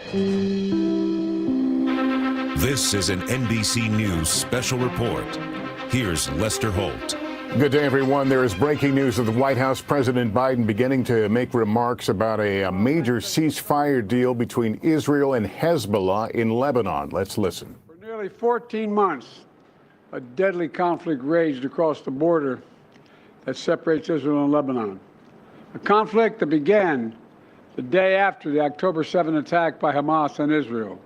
This is an NBC News special report. Here's Lester Holt. Good day, everyone. There is breaking news of the White House. President Biden beginning to make remarks about a major ceasefire deal between Israel and Hezbollah in Lebanon. Let's listen. For nearly 14 months, a deadly conflict raged across the border that separates Israel and Lebanon. A conflict that began the day after the October 7 attack by Hamas on Israel.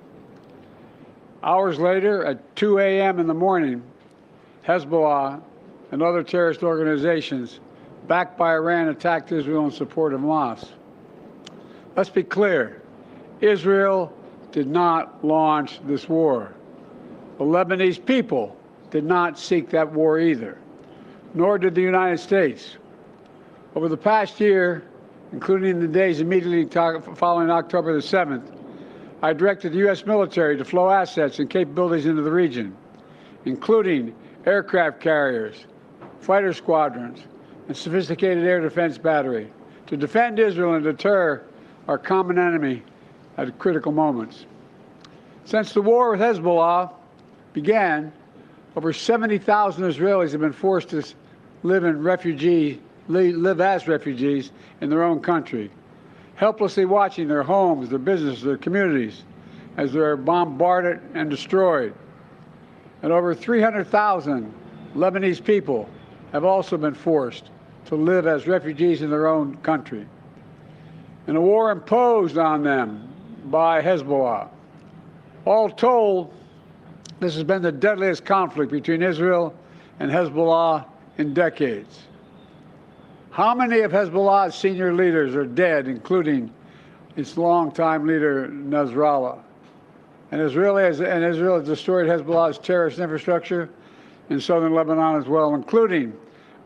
Hours later, at 2 a.m. in the morning, Hezbollah and other terrorist organizations backed by Iran attacked Israel in support of Hamas. Let's be clear, Israel did not launch this war. The Lebanese people did not seek that war either, nor did the United States. Over the past year, including in the days immediately following October the 7th, I directed the U.S. military to flow assets and capabilities into the region, including aircraft carriers, fighter squadrons, and sophisticated air defense battery to defend Israel and deter our common enemy at critical moments. Since the war with Hezbollah began, over 70,000 Israelis have been forced to live as refugees in their own country, helplessly watching their homes, their businesses, their communities as they're bombarded and destroyed. And over 300,000 Lebanese people have also been forced to live as refugees in their own country. In a war imposed on them by Hezbollah. All told, this has been the deadliest conflict between Israel and Hezbollah in decades. How many of Hezbollah's senior leaders are dead, including its longtime leader, Nasrallah? And Israel has destroyed Hezbollah's terrorist infrastructure in southern Lebanon as well, including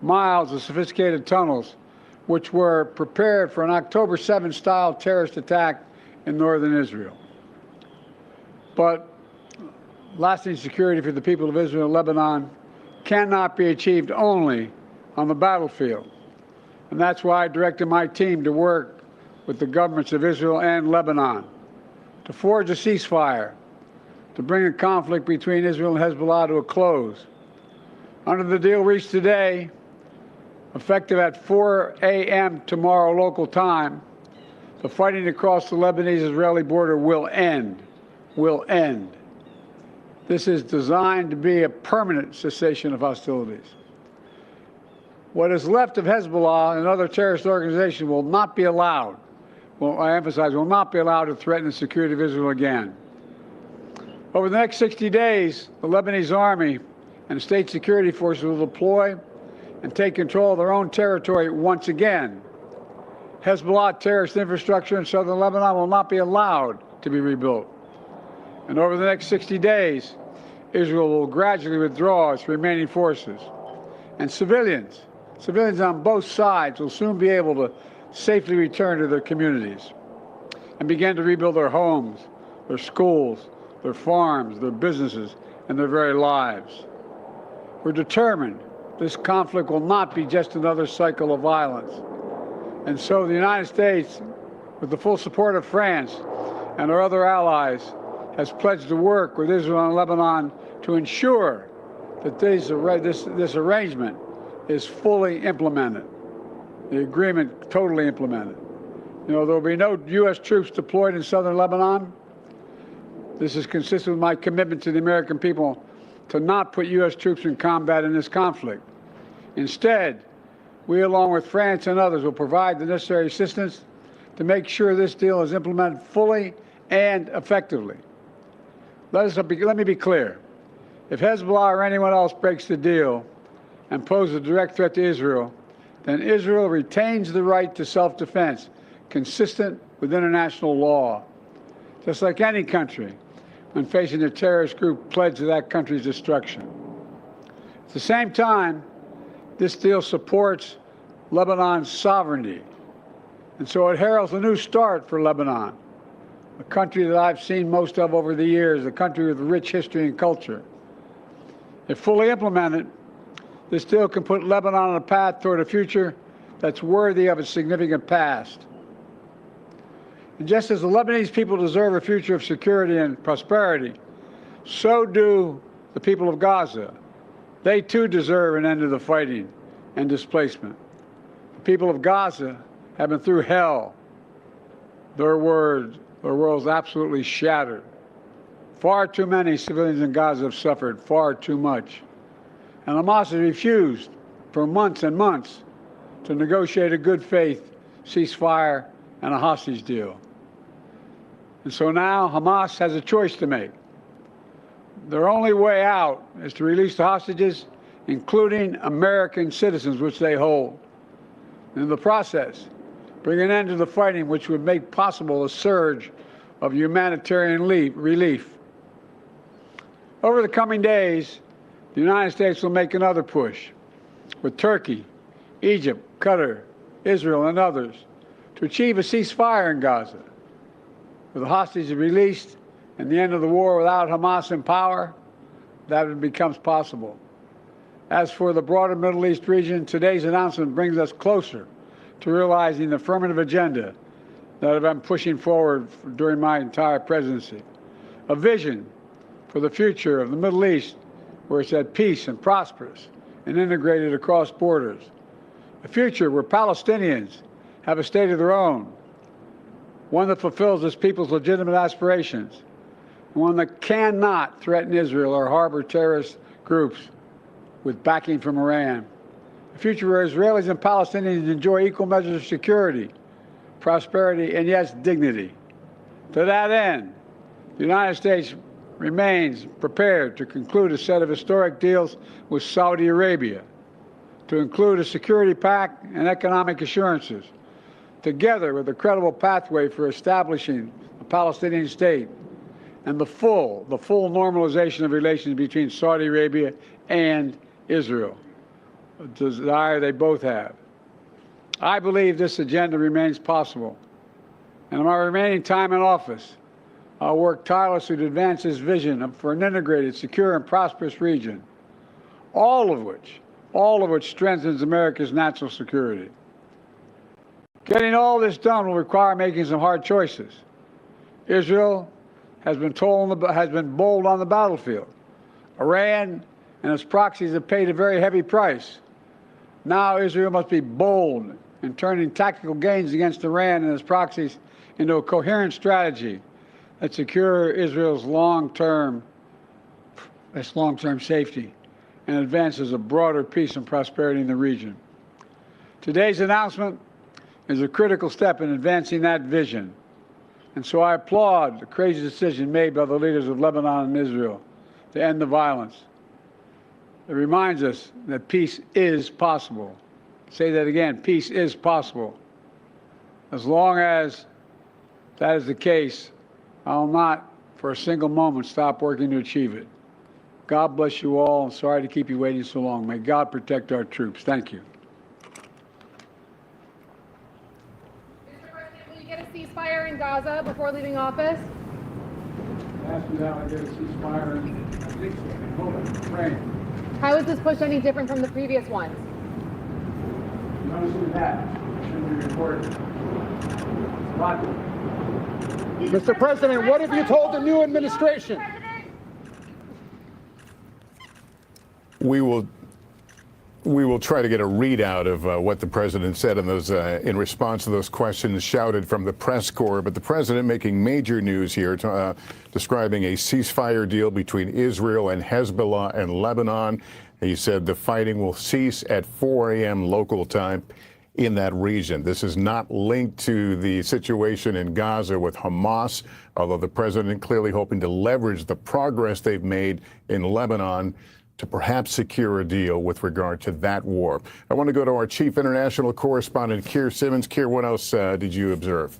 miles of sophisticated tunnels, which were prepared for an October 7-style terrorist attack in northern Israel. But lasting security for the people of Israel and Lebanon cannot be achieved only on the battlefield. And that's why I directed my team to work with the governments of Israel and Lebanon to forge a ceasefire, to bring the conflict between Israel and Hezbollah to a close. Under the deal reached today, effective at 4 a.m. tomorrow local time, the fighting across the Lebanese-Israeli border will end. Will end. This is designed to be a permanent cessation of hostilities. What is left of Hezbollah and other terrorist organizations will not be allowed, I emphasize, will not be allowed to threaten the security of Israel again. Over the next 60 days, the Lebanese army and state security forces will deploy and take control of their own territory once again. Hezbollah terrorist infrastructure in southern Lebanon will not be allowed to be rebuilt. And over the next 60 days, Israel will gradually withdraw its remaining forces. And civilians on both sides will soon be able to safely return to their communities and begin to rebuild their homes, their schools, their farms, their businesses, and their very lives. We're determined this conflict will not be just another cycle of violence. And so the United States, with the full support of France and our other allies, has pledged to work with Israel and Lebanon to ensure that this arrangement is fully implemented, the agreement totally implemented. There will be no U.S. troops deployed in southern Lebanon. This is consistent with my commitment to the American people to not put U.S. troops in combat in this conflict. Instead, we, along with France and others, will provide the necessary assistance to make sure this deal is implemented fully and effectively. Let me be clear. If Hezbollah or anyone else breaks the deal and poses a direct threat to Israel, then Israel retains the right to self-defense consistent with international law, just like any country when facing a terrorist group pledged to that country's destruction. At the same time, this deal supports Lebanon's sovereignty, and so it heralds a new start for Lebanon, a country that I've seen most of over the years, a country with rich history and culture. If fully implemented, this deal can put Lebanon on a path toward a future that's worthy of its significant past. And just as the Lebanese people deserve a future of security and prosperity, so do the people of Gaza. They too deserve an end to the fighting and displacement. The people of Gaza have been through hell. Their world's absolutely shattered. Far too many civilians in Gaza have suffered far too much. And Hamas has refused for months and months to negotiate a good faith ceasefire and a hostage deal. And so now Hamas has a choice to make. Their only way out is to release the hostages, including American citizens, which they hold. And in the process, bring an end to the fighting, which would make possible a surge of humanitarian relief. Over the coming days, the United States will make another push with Turkey, Egypt, Qatar, Israel, and others to achieve a ceasefire in Gaza. With the hostages released and the end of the war without Hamas in power, that becomes possible. As for the broader Middle East region, today's announcement brings us closer to realizing the affirmative agenda that I've been pushing forward during my entire presidency. A vision for the future of the Middle East where it's at peace and prosperous and integrated across borders. A future where Palestinians have a state of their own, one that fulfills its people's legitimate aspirations, and one that cannot threaten Israel or harbor terrorist groups with backing from Iran. A future where Israelis and Palestinians enjoy equal measures of security, prosperity, and yes, dignity. To that end, the United States remains prepared to conclude a set of historic deals with Saudi Arabia, to include a security pact and economic assurances, together with a credible pathway for establishing a Palestinian state and the full normalization of relations between Saudi Arabia and Israel, a desire they both have. I believe this agenda remains possible, and in my remaining time in office, I'll work tirelessly to advance this vision for an integrated, secure, and prosperous region, all of which strengthens America's national security. Getting all this done will require making some hard choices. Israel has been bold on the battlefield. Iran and its proxies have paid a very heavy price. Now Israel must be bold in turning tactical gains against Iran and its proxies into a coherent strategy that secure Israel's long-term safety and advances a broader peace and prosperity in the region. Today's announcement is a critical step in advancing that vision. And so I applaud the crazy decision made by the leaders of Lebanon and Israel to end the violence. It reminds us that peace is possible. Say that again, peace is possible. As long as that is the case, I will not for a single moment stop working to achieve it. God bless you all. I'm sorry to keep you waiting so long. May God protect our troops. Thank you. Mr. President, will you get a ceasefire in Gaza before leaving office? Ask me how I get a ceasefire. I think so. Hold on. Praying. How is this push any different from the previous ones? Noticing that should be reported. Logical. Mr. President, what have you told the new administration? We will try to get a readout of what the president said in those in response to those questions shouted from the press corps. But the president making major news here, describing a ceasefire deal between Israel and Hezbollah and Lebanon. He said the fighting will cease at 4 a.m. local time in that region. This is not linked to the situation in Gaza with Hamas, although the president clearly hoping to leverage the progress they've made in Lebanon to perhaps secure a deal with regard to that war. I want to go to our chief international correspondent, Keir Simmons. Keir, what else did you observe?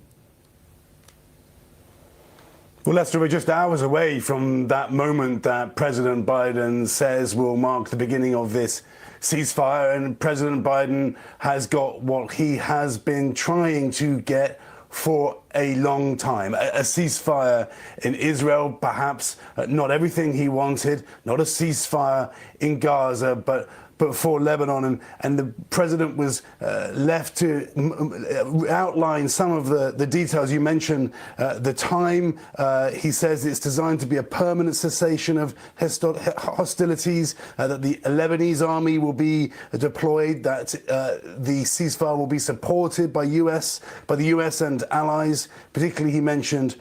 Well, Lester, we're just hours away from that moment that President Biden says will mark the beginning of this ceasefire, and President Biden has got what he has been trying to get for a long time. A ceasefire in Israel, perhaps not everything he wanted, not a ceasefire in Gaza, but but for Lebanon. And the president was left to outline some of the details. You mentioned the time. He says it's designed to be a permanent cessation of hostilities, that the Lebanese army will be deployed, that the ceasefire will be supported by the US and allies. Particularly, he mentioned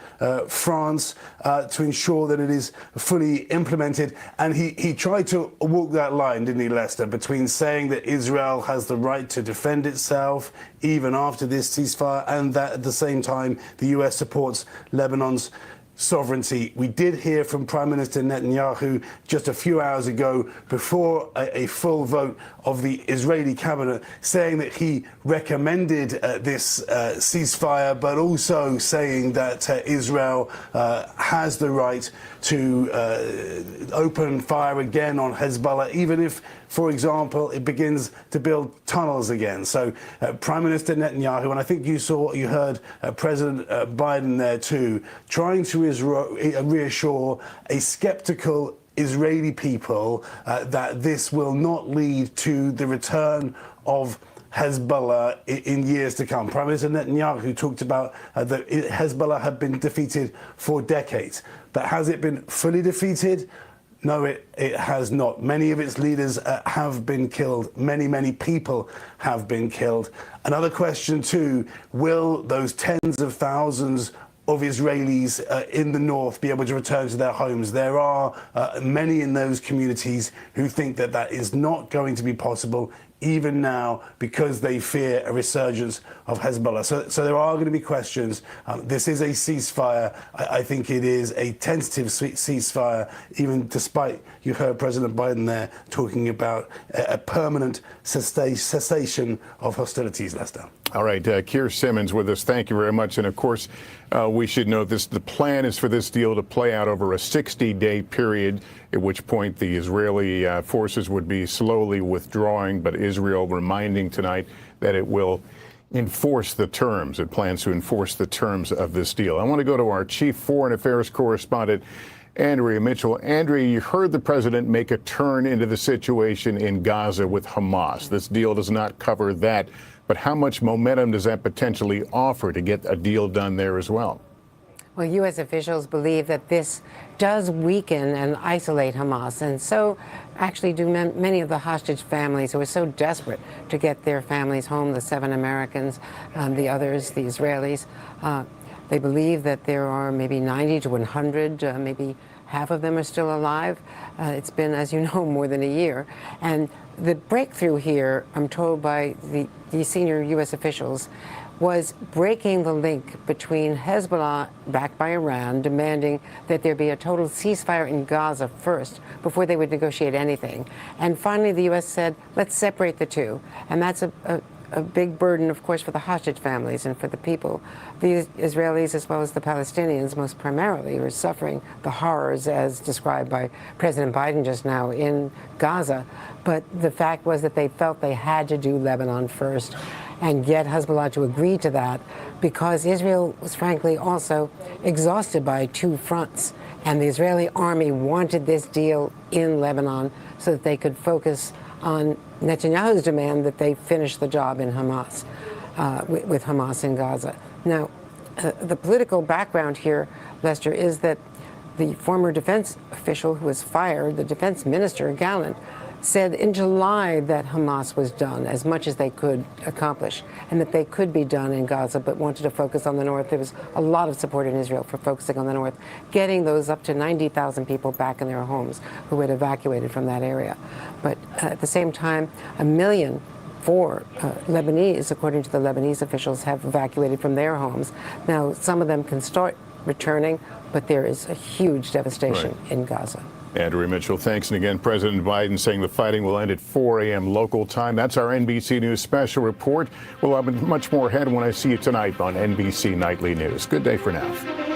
France, to ensure that it is fully implemented. And he tried to walk that line, didn't he, Lester, between saying that Israel has the right to defend itself even after this ceasefire, and that at the same time the US supports Lebanon's sovereignty. We did hear from Prime Minister Netanyahu just a few hours ago, before a full vote of the Israeli cabinet, saying that he recommended this ceasefire, but also saying that Israel has the right to open fire again on Hezbollah, even if, for example, it begins to build tunnels again. So Prime Minister Netanyahu, and I think you heard President Biden there too, trying to reassure a skeptical Israeli people that this will not lead to the return of Hezbollah in years to come. Prime Minister Netanyahu talked about that Hezbollah had been defeated for decades. But has it been fully defeated? No, it has not. Many of its leaders have been killed. Many people have been killed. Another question too, will those tens of thousands of Israelis in the north be able to return to their homes? There are many in those communities who think that that is not going to be possible even now, because they fear a resurgence of Hezbollah. So there are going to be questions. This is a ceasefire. I think it is a tentative ceasefire, even despite, you heard President Biden there talking about a permanent cessation of hostilities, Lester. All right, Keir Simmons with us. Thank you very much. And of course, we should note this: the plan is for this deal to play out over a 60-day period, at which point the Israeli forces would be slowly withdrawing, but Israel reminding tonight that it will enforce the terms. It plans to enforce the terms of this deal. I want to go to our chief foreign affairs correspondent, Andrea Mitchell. Andrea, you heard the president make a turn into the situation in Gaza with Hamas. This deal does not cover that, but how much momentum does that potentially offer to get a deal done there as well? Well, U.S. officials believe that this does weaken and isolate Hamas, and so actually do many of the hostage families who are so desperate to get their families home, the 7 Americans, the others, the Israelis. They believe that there are maybe 90 to 100, maybe half of them are still alive. It's been, as you know, more than a year. And the breakthrough here, I'm told by the senior U.S. officials, was breaking the link between Hezbollah, backed by Iran, demanding that there be a total ceasefire in Gaza first before they would negotiate anything. And finally, the U.S. said, let's separate the two. And that's a big burden, of course, for the hostage families and for the people. The Israelis, as well as the Palestinians, most primarily, are suffering the horrors as described by President Biden just now in Gaza. But the fact was that they felt they had to do Lebanon first and get Hezbollah to agree to that, because Israel was frankly also exhausted by 2 fronts. And the Israeli army wanted this deal in Lebanon so that they could focus on Netanyahu's demand that they finish the job in Hamas, with Hamas in Gaza. Now, the political background here, Lester, is that the former defense official who was fired, the defense minister, Gallant, said in July that Hamas was done, as much as they could accomplish, and that they could be done in Gaza, but wanted to focus on the north. There was a lot of support in Israel for focusing on the north, getting those up to 90,000 people back in their homes who had evacuated from that area. But at the same time, 1 million Lebanese, according to the Lebanese officials, have evacuated from their homes. Now, some of them can start returning, but there is a huge devastation in Gaza. Andrea Mitchell, thanks. And again, President Biden saying the fighting will end at 4 a.m. local time. That's our NBC News special report. We'll have much more ahead when I see you tonight on NBC Nightly News. Good day for now.